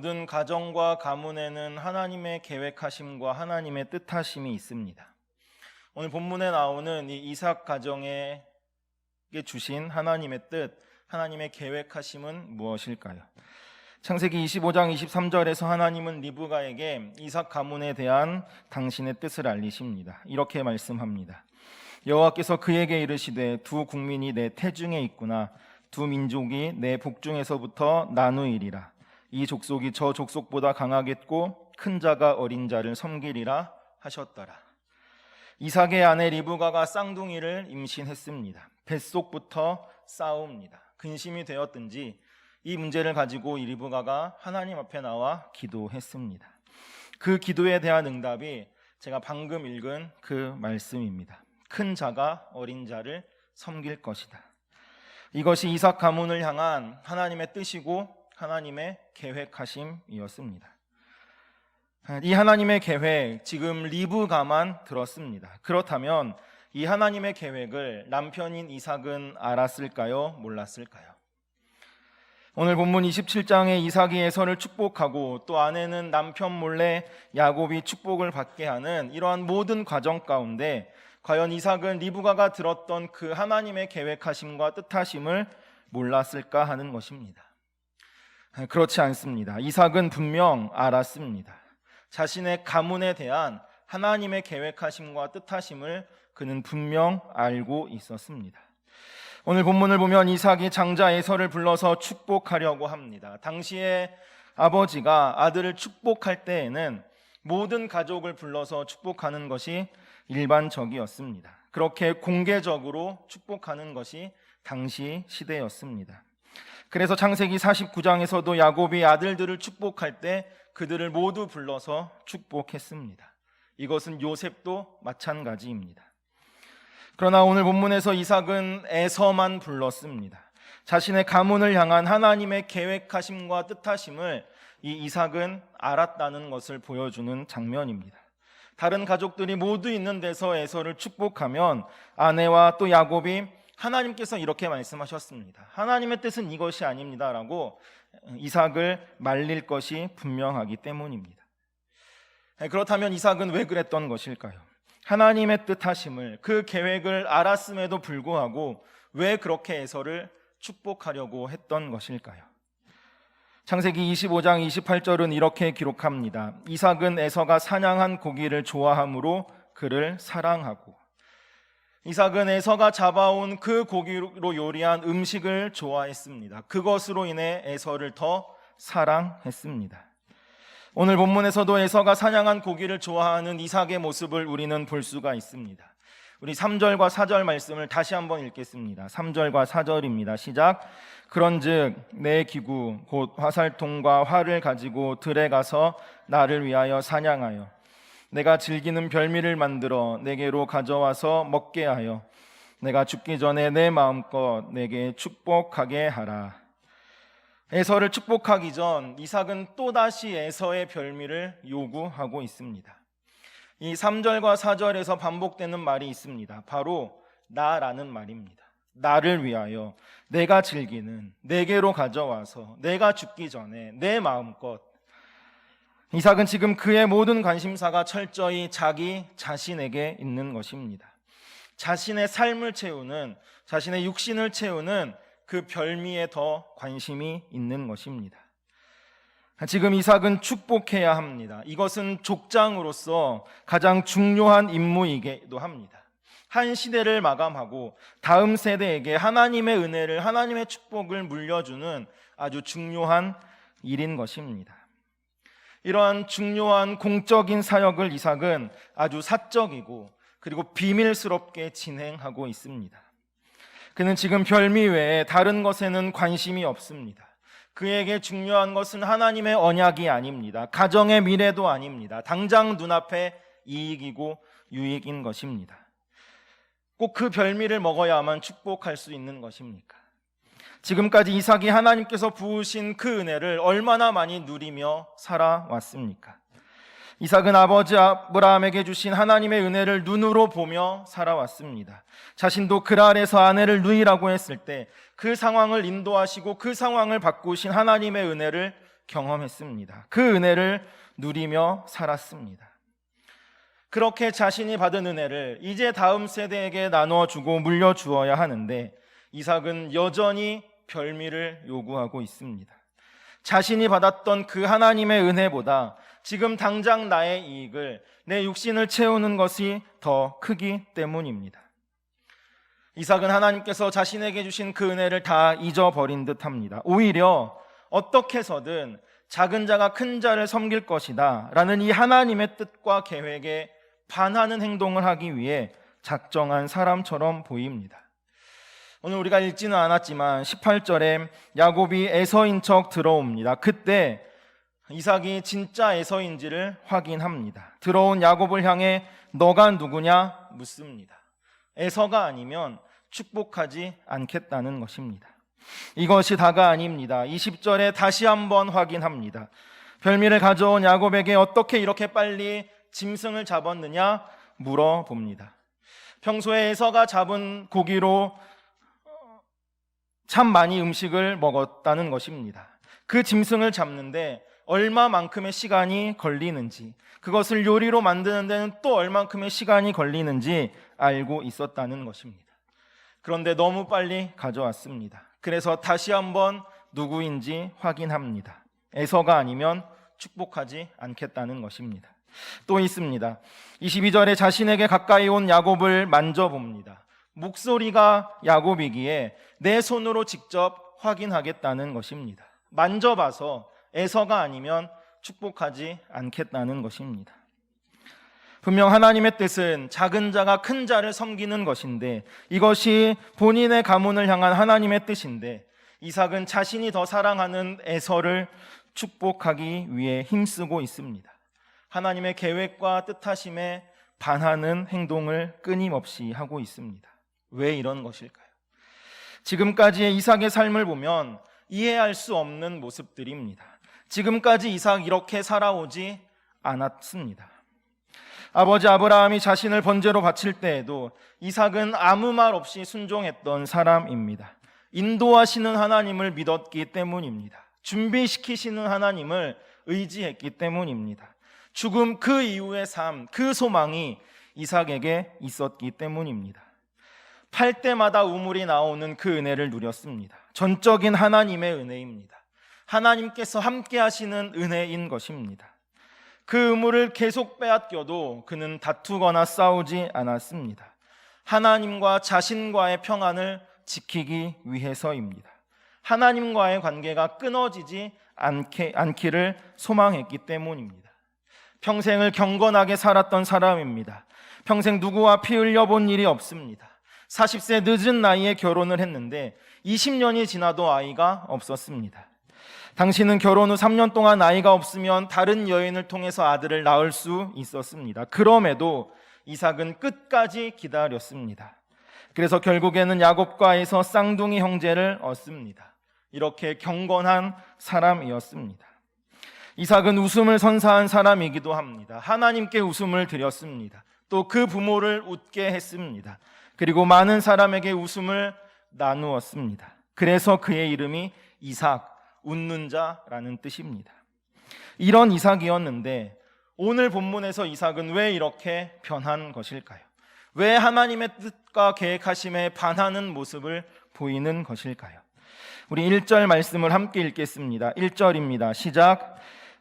모든 가정과 가문에는 하나님의 계획하심과 하나님의 뜻하심이 있습니다. 오늘 본문에 나오는 이 이삭 가정에게 주신 하나님의 뜻, 하나님의 계획하심은 무엇일까요? 창세기 25장 23절에서 하나님은 리브가에게 이삭 가문에 대한 당신의 뜻을 알리십니다. 이렇게 말씀합니다. 여호와께서 그에게 이르시되 두 국민이 내 태중에 있구나. 두 민족이 내 복중에서부터 나누이리라. 이 족속이 저 족속보다 강하겠고 큰 자가 어린 자를 섬기리라 하셨더라. 이삭의 아내 리브가가 쌍둥이를 임신했습니다. 뱃속부터 싸웁니다. 근심이 되었든지 이 문제를 가지고 이 리브가가 하나님 앞에 나와 기도했습니다. 그 기도에 대한 응답이 제가 방금 읽은 그 말씀입니다. 큰 자가 어린 자를 섬길 것이다. 이것이 이삭 가문을 향한 하나님의 뜻이고 하나님의 계획하심이었습니다. 이 하나님의 계획, 지금 리브가만 들었습니다. 그렇다면 이 하나님의 계획을 남편인 이삭은 알았을까요? 몰랐을까요? 오늘 본문 27장에 이삭이 에서를 축복하고 또 아내는 남편 몰래 야곱이 축복을 받게 하는 이러한 모든 과정 가운데 과연 이삭은 리브가가 들었던 그 하나님의 계획하심과 뜻하심을 몰랐을까 하는 것입니다. 그렇지 않습니다. 이삭은 분명 알았습니다. 자신의 가문에 대한 하나님의 계획하심과 뜻하심을 그는 분명 알고 있었습니다. 오늘 본문을 보면 이삭이 장자 에서를 불러서 축복하려고 합니다. 당시에 아버지가 아들을 축복할 때에는 모든 가족을 불러서 축복하는 것이 일반적이었습니다. 그렇게 공개적으로 축복하는 것이 당시 시대였습니다. 그래서 창세기 49장에서도 야곱이 아들들을 축복할 때 그들을 모두 불러서 축복했습니다. 이것은 요셉도 마찬가지입니다. 그러나 오늘 본문에서 이삭은 에서만 불렀습니다. 자신의 가문을 향한 하나님의 계획하심과 뜻하심을 이 이삭은 알았다는 것을 보여주는 장면입니다. 다른 가족들이 모두 있는 데서 에서를 축복하면 아내와 또 야곱이 하나님께서 이렇게 말씀하셨습니다. 하나님의 뜻은 이것이 아닙니다 라고 이삭을 말릴 것이 분명하기 때문입니다. 그렇다면 이삭은 왜 그랬던 것일까요? 하나님의 뜻하심을, 그 계획을 알았음에도 불구하고 왜 그렇게 에서를 축복하려고 했던 것일까요? 창세기 25장 28절은 이렇게 기록합니다. 이삭은 에서가 사냥한 고기를 좋아함으로 그를 사랑하고, 이삭은 에서가 잡아온 그 고기로 요리한 음식을 좋아했습니다. 그것으로 인해 에서를 더 사랑했습니다. 오늘 본문에서도 에서가 사냥한 고기를 좋아하는 이삭의 모습을 우리는 볼 수가 있습니다. 우리 3절과 4절 말씀을 다시 한번 읽겠습니다. 3절과 4절입니다. 시작. 그런즉 내 기구 곧 화살통과 활을 가지고 들에 가서 나를 위하여 사냥하여 내가 즐기는 별미를 만들어 내게로 가져와서 먹게 하여 내가 죽기 전에 내 마음껏 내게 축복하게 하라. 에서를 축복하기 전 이삭은 또다시 에서의 별미를 요구하고 있습니다. 이 3절과 4절에서 반복되는 말이 있습니다. 바로 나라는 말입니다. 나를 위하여 내가 즐기는, 내게로 가져와서 내가 죽기 전에 내 마음껏. 이삭은 지금 그의 모든 관심사가 철저히 자기 자신에게 있는 것입니다. 자신의 삶을 채우는, 자신의 육신을 채우는 그 별미에 더 관심이 있는 것입니다. 지금 이삭은 축복해야 합니다. 이것은 족장으로서 가장 중요한 임무이기도 합니다. 한 시대를 마감하고 다음 세대에게 하나님의 은혜를, 하나님의 축복을 물려주는 아주 중요한 일인 것입니다. 이러한 중요한 공적인 사역을 이삭은 아주 사적이고 그리고 비밀스럽게 진행하고 있습니다. 그는 지금 별미 외에 다른 것에는 관심이 없습니다. 그에게 중요한 것은 하나님의 언약이 아닙니다. 가정의 미래도 아닙니다. 당장 눈앞에 이익이고 유익인 것입니다. 꼭 그 별미를 먹어야만 축복할 수 있는 것입니까? 지금까지 이삭이 하나님께서 부으신 그 은혜를 얼마나 많이 누리며 살아왔습니까? 이삭은 아버지 아브라함에게 주신 하나님의 은혜를 눈으로 보며 살아왔습니다. 자신도 그랄에서 아내를 누이라고 했을 때 그 상황을 인도하시고 그 상황을 바꾸신 하나님의 은혜를 경험했습니다. 그 은혜를 누리며 살았습니다. 그렇게 자신이 받은 은혜를 이제 다음 세대에게 나눠주고 물려주어야 하는데 이삭은 여전히 별미를 요구하고 있습니다. 자신이 받았던 그 하나님의 은혜보다 지금 당장 나의 이익을, 내 육신을 채우는 것이 더 크기 때문입니다. 이삭은 하나님께서 자신에게 주신 그 은혜를 다 잊어버린 듯합니다. 오히려 어떻게 해서든 작은 자가 큰 자를 섬길 것이다 라는 이 하나님의 뜻과 계획에 반하는 행동을 하기 위해 작정한 사람처럼 보입니다. 오늘 우리가 읽지는 않았지만 18절에 야곱이 에서인 척 들어옵니다. 그때 이삭이 진짜 에서인지를 확인합니다. 들어온 야곱을 향해 너가 누구냐 묻습니다. 에서가 아니면 축복하지 않겠다는 것입니다. 이것이 다가 아닙니다. 20절에 다시 한번 확인합니다. 별미를 가져온 야곱에게 어떻게 이렇게 빨리 짐승을 잡았느냐 물어봅니다. 평소에 에서가 잡은 고기로 참 많이 음식을 먹었다는 것입니다. 그 짐승을 잡는데 얼마만큼의 시간이 걸리는지, 그것을 요리로 만드는 데는 또 얼마만큼의 시간이 걸리는지 알고 있었다는 것입니다. 그런데 너무 빨리 가져왔습니다. 그래서 다시 한번 누구인지 확인합니다. 에서가 아니면 축복하지 않겠다는 것입니다. 또 있습니다. 22절에 자신에게 가까이 온 야곱을 만져봅니다. 목소리가 야곱이기에 내 손으로 직접 확인하겠다는 것입니다. 만져봐서 에서가 아니면 축복하지 않겠다는 것입니다. 분명 하나님의 뜻은 작은 자가 큰 자를 섬기는 것인데 이것이 본인의 가문을 향한 하나님의 뜻인데 이삭은 자신이 더 사랑하는 에서를 축복하기 위해 힘쓰고 있습니다. 하나님의 계획과 뜻하심에 반하는 행동을 끊임없이 하고 있습니다. 왜 이런 것일까요? 지금까지의 이삭의 삶을 보면 이해할 수 없는 모습들입니다. 지금까지 이삭 이렇게 살아오지 않았습니다. 아버지 아브라함이 자신을 번제로 바칠 때에도 이삭은 아무 말 없이 순종했던 사람입니다. 인도하시는 하나님을 믿었기 때문입니다. 준비시키시는 하나님을 의지했기 때문입니다. 죽음 그 이후의 삶, 그 소망이 이삭에게 있었기 때문입니다. 팔 때마다 우물이 나오는 그 은혜를 누렸습니다. 전적인 하나님의 은혜입니다. 하나님께서 함께 하시는 은혜인 것입니다. 그 우물을 계속 빼앗겨도 그는 다투거나 싸우지 않았습니다. 하나님과 자신과의 평안을 지키기 위해서입니다. 하나님과의 관계가 끊어지지 않기를 소망했기 때문입니다. 평생을 경건하게 살았던 사람입니다. 평생 누구와 피 흘려본 일이 없습니다. 40세 늦은 나이에 결혼을 했는데 20년이 지나도 아이가 없었습니다. 당신은 결혼 후 3년 동안 아이가 없으면 다른 여인을 통해서 아들을 낳을 수 있었습니다. 그럼에도 이삭은 끝까지 기다렸습니다. 그래서 결국에는 야곱과 에서 쌍둥이 형제를 얻습니다. 이렇게 경건한 사람이었습니다. 이삭은 웃음을 선사한 사람이기도 합니다. 하나님께 웃음을 드렸습니다. 또 그 부모를 웃게 했습니다. 그리고 많은 사람에게 웃음을 나누었습니다. 그래서 그의 이름이 이삭, 웃는 자라는 뜻입니다. 이런 이삭이었는데 오늘 본문에서 이삭은 왜 이렇게 변한 것일까요? 왜 하나님의 뜻과 계획하심에 반하는 모습을 보이는 것일까요? 우리 1절 말씀을 함께 읽겠습니다. 1절입니다. 시작.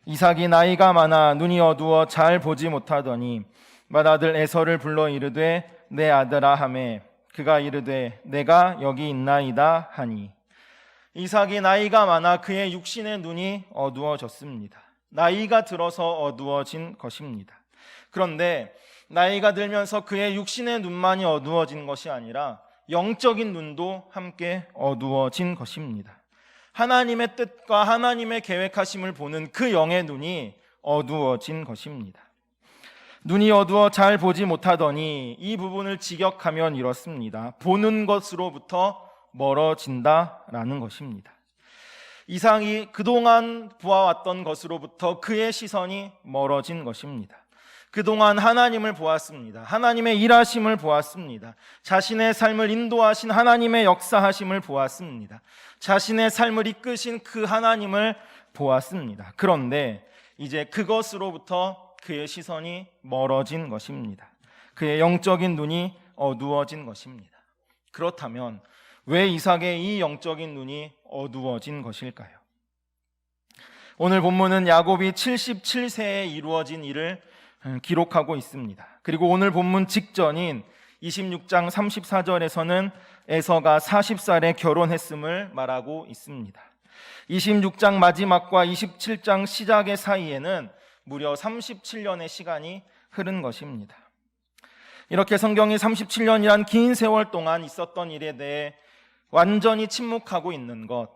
이삭이 나이가 많아 눈이 어두워 잘 보지 못하더니 맏아들 에서를 불러 이르되 내 아들아 하매 그가 이르되 내가 여기 있나이다 하니. 이삭이 나이가 많아 그의 육신의 눈이 어두워졌습니다. 나이가 들어서 어두워진 것입니다. 그런데 나이가 들면서 그의 육신의 눈만이 어두워진 것이 아니라 영적인 눈도 함께 어두워진 것입니다. 하나님의 뜻과 하나님의 계획하심을 보는 그 영의 눈이 어두워진 것입니다. 눈이 어두워 잘 보지 못하더니 이 부분을 직역하면 이렇습니다. 보는 것으로부터 멀어진다라는 것입니다. 이삭이 그동안 보아왔던 것으로부터 그의 시선이 멀어진 것입니다. 그동안 하나님을 보았습니다. 하나님의 일하심을 보았습니다. 자신의 삶을 인도하신 하나님의 역사하심을 보았습니다. 자신의 삶을 이끄신 그 하나님을 보았습니다. 그런데 이제 그것으로부터 그의 시선이 멀어진 것입니다. 그의 영적인 눈이 어두워진 것입니다. 그렇다면 왜 이삭의 이 영적인 눈이 어두워진 것일까요? 오늘 본문은 야곱이 77세에 이루어진 일을 기록하고 있습니다. 그리고 오늘 본문 직전인 26장 34절에서는 에서가 40살에 결혼했음을 말하고 있습니다. 26장 마지막과 27장 시작의 사이에는 무려 37년의 시간이 흐른 것입니다. 이렇게 성경이 37년이란 긴 세월 동안 있었던 일에 대해 완전히 침묵하고 있는 것,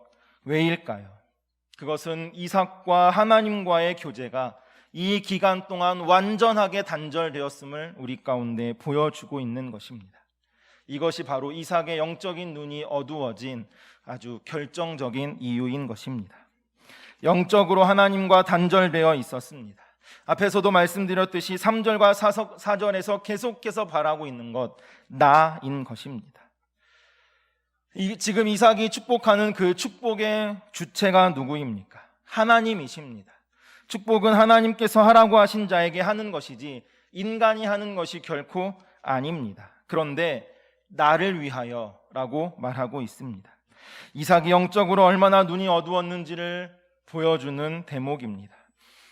왜일까요? 그것은 이삭과 하나님과의 교제가 이 기간 동안 완전하게 단절되었음을 우리 가운데 보여주고 있는 것입니다. 이것이 바로 이삭의 영적인 눈이 어두워진 아주 결정적인 이유인 것입니다. 영적으로 하나님과 단절되어 있었습니다. 앞에서도 말씀드렸듯이 3절과 4절에서 계속해서 바라고 있는 것, 나인 것입니다. 지금 이삭이 축복하는 그 축복의 주체가 누구입니까? 하나님이십니다. 축복은 하나님께서 하라고 하신 자에게 하는 것이지 인간이 하는 것이 결코 아닙니다. 그런데 나를 위하여 라고 말하고 있습니다. 이삭이 영적으로 얼마나 눈이 어두웠는지를 보여주는 대목입니다.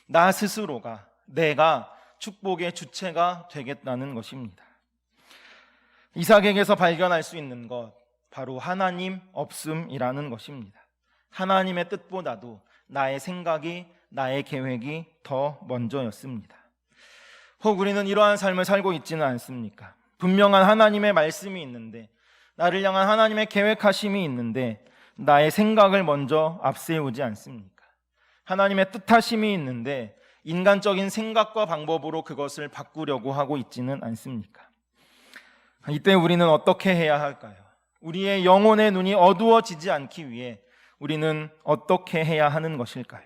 나 스스로가, 내가 축복의 주체가 되겠다는 것입니다. 이삭에게서 발견할 수 있는 것, 바로 하나님 없음이라는 것입니다. 하나님의 뜻보다도 나의 생각이, 나의 계획이 더 먼저였습니다. 혹 우리는 이러한 삶을 살고 있지는 않습니까? 분명한 하나님의 말씀이 있는데, 나를 향한 하나님의 계획하심이 있는데 나의 생각을 먼저 앞세우지 않습니까? 하나님의 뜻하심이 있는데 인간적인 생각과 방법으로 그것을 바꾸려고 하고 있지는 않습니까? 이때 우리는 어떻게 해야 할까요? 우리의 영혼의 눈이 어두워지지 않기 위해 우리는 어떻게 해야 하는 것일까요?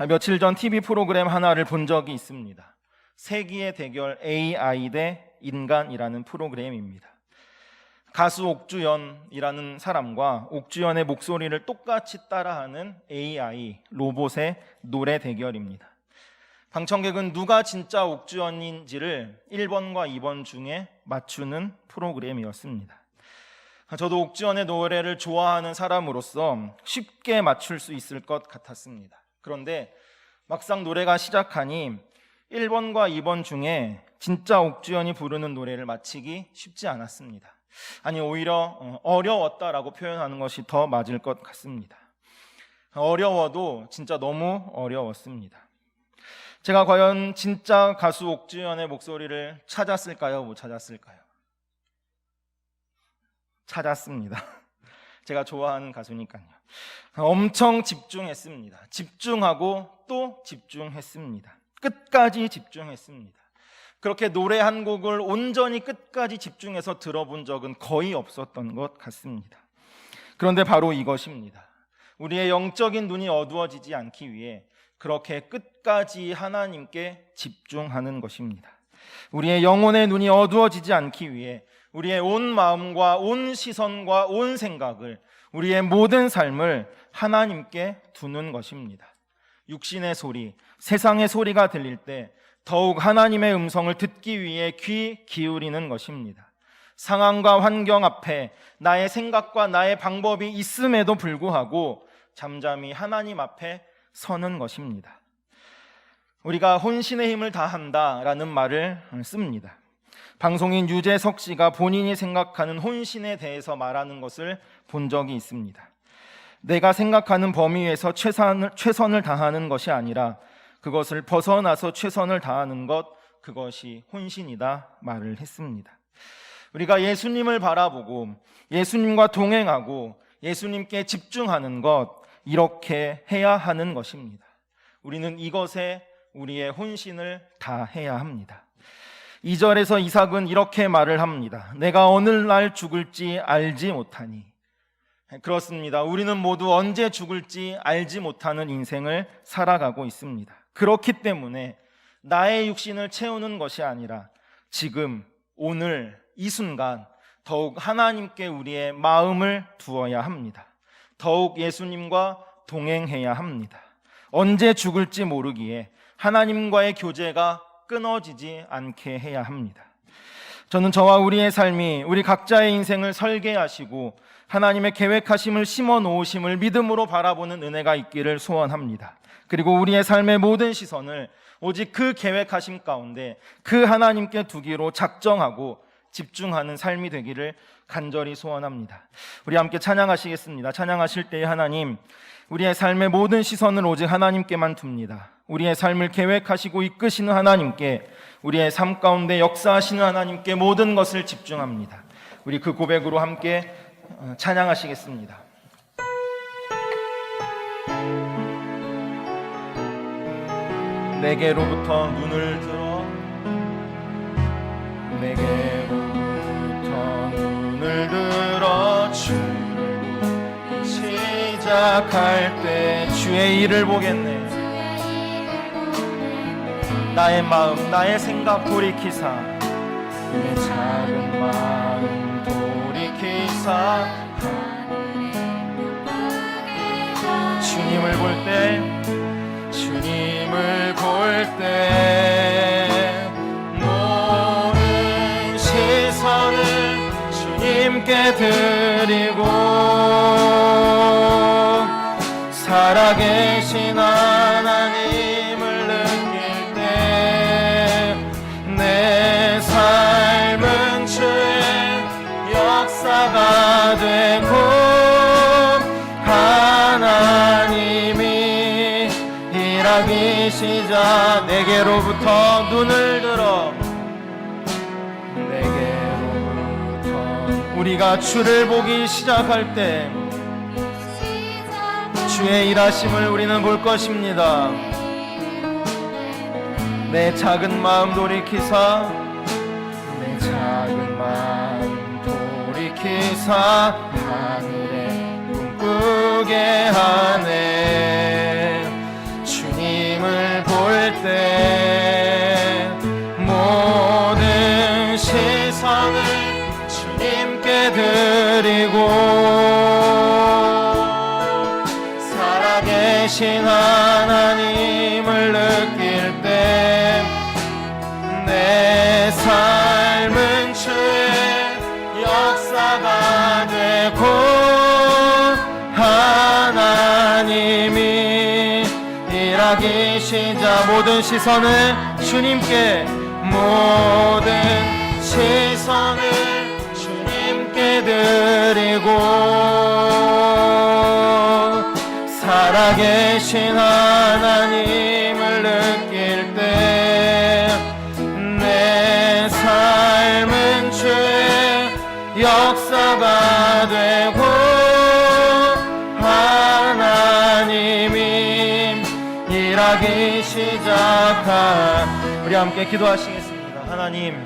며칠 전 TV 프로그램 하나를 본 적이 있습니다. 세기의 대결 AI 대 인간이라는 프로그램입니다. 가수 옥주연이라는 사람과 옥주연의 목소리를 똑같이 따라하는 AI 로봇의 노래 대결입니다. 방청객은 누가 진짜 옥주연인지를 1번과 2번 중에 맞추는 프로그램이었습니다. 저도 옥주연의 노래를 좋아하는 사람으로서 쉽게 맞출 수 있을 것 같았습니다. 그런데 막상 노래가 시작하니 1번과 2번 중에 진짜 옥주연이 부르는 노래를 맞히기 쉽지 않았습니다. 아니, 오히려 어려웠다라고 표현하는 것이 더 맞을 것 같습니다. 어려워도 진짜 너무 어려웠습니다. 제가 과연 진짜 가수 옥주연의 목소리를 찾았을까요? 못 찾았을까요? 찾았습니다. 제가 좋아하는 가수니까요. 엄청 집중했습니다. 집중하고 또 집중했습니다. 끝까지 집중했습니다. 그렇게 노래 한 곡을 온전히 끝까지 집중해서 들어본 적은 거의 없었던 것 같습니다. 그런데 바로 이것입니다. 우리의 영적인 눈이 어두워지지 않기 위해 그렇게 끝까지 하나님께 집중하는 것입니다. 우리의 영혼의 눈이 어두워지지 않기 위해 우리의 온 마음과 온 시선과 온 생각을, 우리의 모든 삶을 하나님께 두는 것입니다. 육신의 소리, 세상의 소리가 들릴 때 더욱 하나님의 음성을 듣기 위해 귀 기울이는 것입니다. 상황과 환경 앞에 나의 생각과 나의 방법이 있음에도 불구하고 잠잠히 하나님 앞에 서는 것입니다. 우리가 혼신의 힘을 다한다라는 말을 씁니다. 방송인 유재석 씨가 본인이 생각하는 혼신에 대해서 말하는 것을 본 적이 있습니다. 내가 생각하는 범위에서 최선을 다하는 것이 아니라 그것을 벗어나서 최선을 다하는 것, 그것이 혼신이다 말을 했습니다. 우리가 예수님을 바라보고 예수님과 동행하고 예수님께 집중하는 것, 이렇게 해야 하는 것입니다. 우리는 이것에 우리의 혼신을 다해야 합니다. 2절에서 이삭은 이렇게 말을 합니다. 내가 어느 날 죽을지 알지 못하니. 그렇습니다. 우리는 모두 언제 죽을지 알지 못하는 인생을 살아가고 있습니다. 그렇기 때문에 나의 육신을 채우는 것이 아니라 지금, 오늘, 이 순간 더욱 하나님께 우리의 마음을 두어야 합니다. 더욱 예수님과 동행해야 합니다. 언제 죽을지 모르기에 하나님과의 교제가 끊어지지 않게 해야 합니다. 저는 저와 우리의 삶이 우리 각자의 인생을 설계하시고 하나님의 계획하심을 심어 놓으심을 믿음으로 바라보는 은혜가 있기를 소원합니다. 그리고 우리의 삶의 모든 시선을 오직 그 계획하심 가운데 그 하나님께 두기로 작정하고 집중하는 삶이 되기를 간절히 소원합니다. 우리 함께 찬양하시겠습니다. 찬양하실 때에 하나님, 우리의 삶의 모든 시선을 오직 하나님께만 둡니다. 우리의 삶을 계획하시고 이끄시는 하나님께, 우리의 삶 가운데 역사하시는 하나님께 모든 것을 집중합니다. 우리 그 고백으로 함께 찬양하시겠습니다. 내게로부터 눈을 들어, 내게로부터 눈을 들어 주를 시작할 때 주의 일을 보겠네. 나의 마음, 나의 생각 돌이키사, 내 작은 마음 돌이키사, 주님을 볼 때, 주님을 볼 때 모든 시선을 주님께 드리고, 살아계신 하나님을 느낄 때 내 삶은 주의 역사가 되고 하나님이 일하기 시작. 내게로부터 눈을 들어, 내게로부터 우리가 주를 보기 시작할 때 주의 일하심을 우리는 볼 것입니다. 내 작은 마음 돌이키사, 내 작은 마음 돌이키사 하늘에 꿈꾸게 하네. 주님을 볼 때 모든 시선을 주님께 드리고, 살아계신 하나님을 느낄 때 내 삶은 주의 역사가 되고 하나님이 일하기 시작. 모든 시선을 주님께, 모든 시선을 주님께 드리고, 살아계신 하나님을 느낄 때 내 삶은 주의 역사가 되고 하나님이 일하기 시작한. 우리 함께 기도하시겠습니다. 하나님,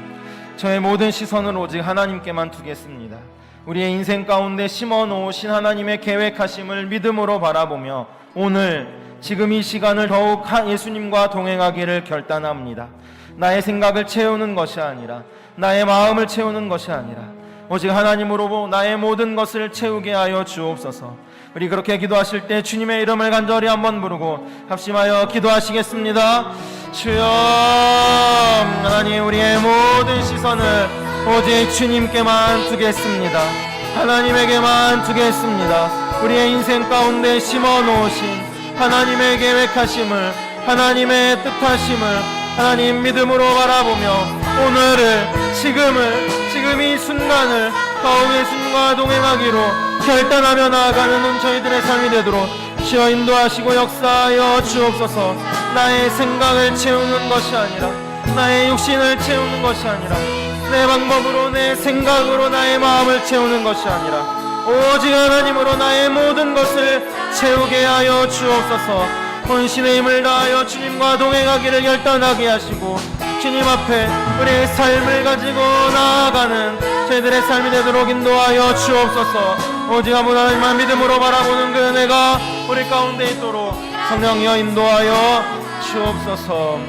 저의 모든 시선을 오직 하나님께만 두겠습니다. 우리의 인생 가운데 심어 놓으신 하나님의 계획하심을 믿음으로 바라보며 오늘 지금 이 시간을 더욱 예수님과 동행하기를 결단합니다. 나의 생각을 채우는 것이 아니라, 나의 마음을 채우는 것이 아니라 오직 하나님으로 나의 모든 것을 채우게 하여 주옵소서. 우리 그렇게 기도하실 때 주님의 이름을 간절히 한번 부르고 합심하여 기도하시겠습니다. 주여, 하나님, 우리의 모든 시선을 오직 주님께만 두겠습니다. 하나님에게만 두겠습니다. 우리의 인생 가운데 심어 놓으신 하나님의 계획하심을, 하나님의 뜻하심을 하나님 믿음으로 바라보며 오늘을, 지금 이 순간을 더욱 예수님과 동행하기로 결단하며 나아가는 저희들의 삶이 되도록 주여 인도하시고 역사하여 주옵소서. 나의 생각을 채우는 것이 아니라, 나의 육신을 채우는 것이 아니라, 내 방법으로, 내 생각으로 나의 마음을 채우는 것이 아니라 오직 하나님으로 나의 모든 것을 채우게 하여 주옵소서. 혼신의 힘을 다하여 주님과 동행하기를 결단하게 하시고 주님 앞에 우리의 삶을 가지고 나아가는 저희들의 삶이 되도록 인도하여 주옵소서. 오직 하나님만 믿음으로 바라보는 그 은혜가 우리 가운데 있도록 성령이여 인도하여 주옵소서.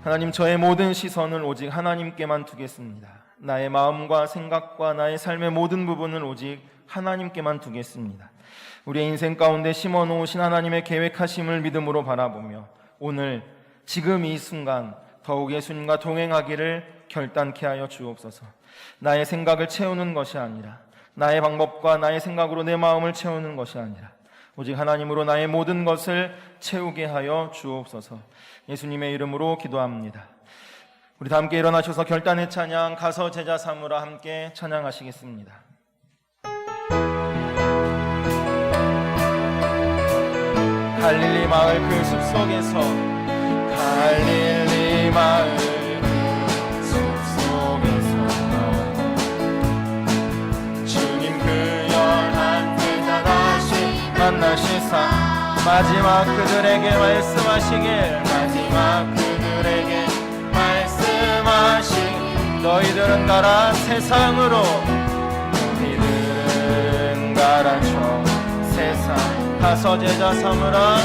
하나님, 저의 모든 시선을 오직 하나님께만 두겠습니다. 나의 마음과 생각과 나의 삶의 모든 부분을 오직 하나님께만 두겠습니다. 우리의 인생 가운데 심어놓으신 하나님의 계획하심을 믿음으로 바라보며 오늘 지금 이 순간 더욱 예수님과 동행하기를 결단케 하여 주옵소서. 나의 생각을 채우는 것이 아니라, 나의 방법과 나의 생각으로 내 마음을 채우는 것이 아니라 오직 하나님으로 나의 모든 것을 채우게 하여 주옵소서. 예수님의 이름으로 기도합니다. 우리 다 함께 일어나셔서 결단의 찬양 가서 제자 삼으라 함께 찬양하시겠습니다. 갈릴리 마을 그 숲속에서, 갈릴리 마을 그 숲속에서 주님 그 열한 제자 다시 만나시사 마지막 그들에게 말씀하시길, 마지막 그들에게 말씀하시길, 너희들은 가라 세상으로, 너희들은 가라 저 세상. 가서 제자 삼으라,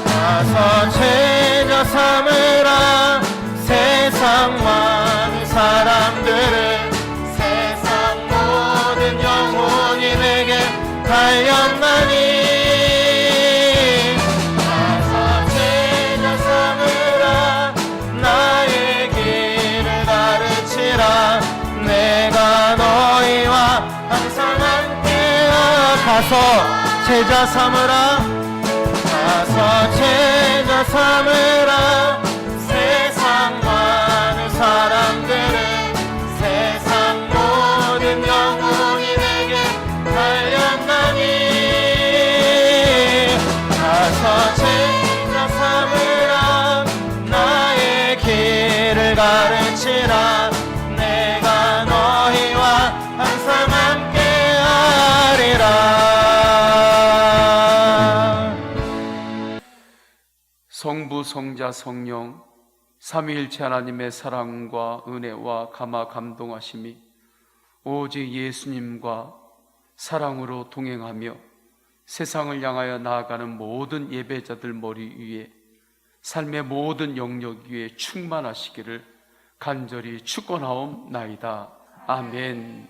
가서 제자 삼으라. 세상 많은 사람들은, 세상 모든 영혼이 내게 달렸나니, 가서 제자 삼으라. 나의 길을 가르치라. 내가 너희와 항상 함께하라. 가서 제자 삼으라, 가서 제자 삼으라. 세상 많은 사람들은, 세상 모든 영혼이 내게 달렸나니, 가서 제자 삼으라. 나의 길을 가르치라. 내가 너희와 항상 함께하리라. 성부, 성자, 성령 삼위일체 하나님의 사랑과 은혜와 감화 감동하심이 오직 예수님과 사랑으로 동행하며 세상을 향하여 나아가는 모든 예배자들 머리 위에, 삶의 모든 영역 위에 충만하시기를 간절히 축원하옵나이다. 아멘.